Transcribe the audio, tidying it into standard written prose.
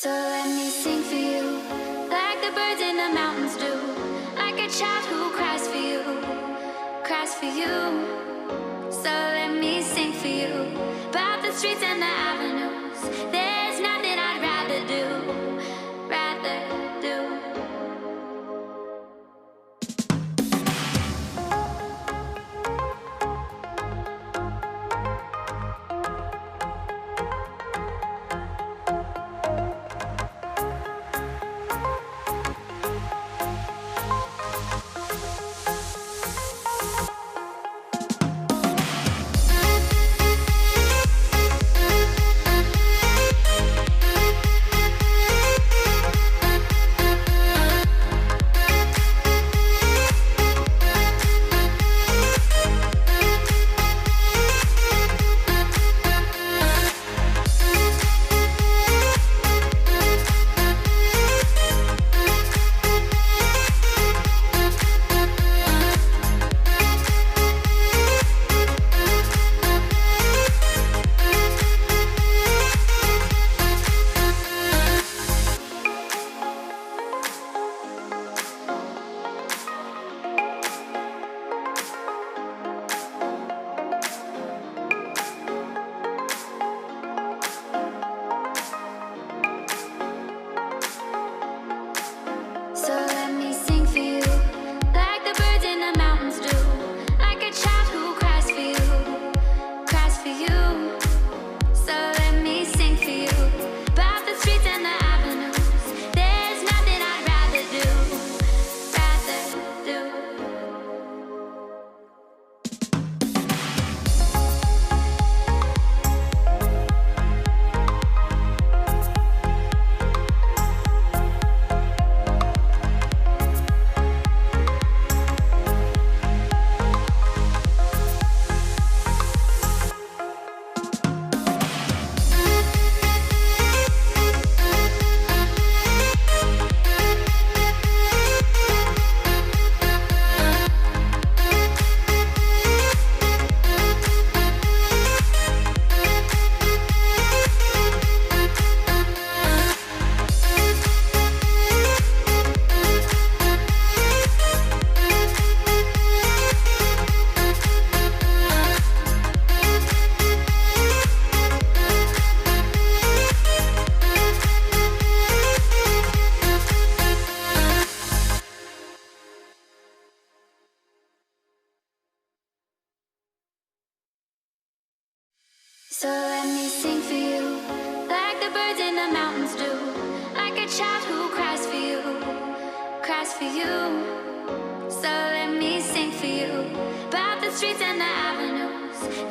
So let me sing for you, like the birds in the mountains do, like a child who cries for you, cries for you. So let me sing for you, about the streets and the avenues. There's nothing I'd rather do, rather do. So let me sing for you, like the birds in the mountains do, like a child who cries for you, cries for you. So let me sing for you, about the streets and the avenues. There's nothing I'd rather do, rather do. So let me sing for you, like the birds in the mountains do, like a child who cries for you, cries for you. So let me sing for you, about the streets and the avenues.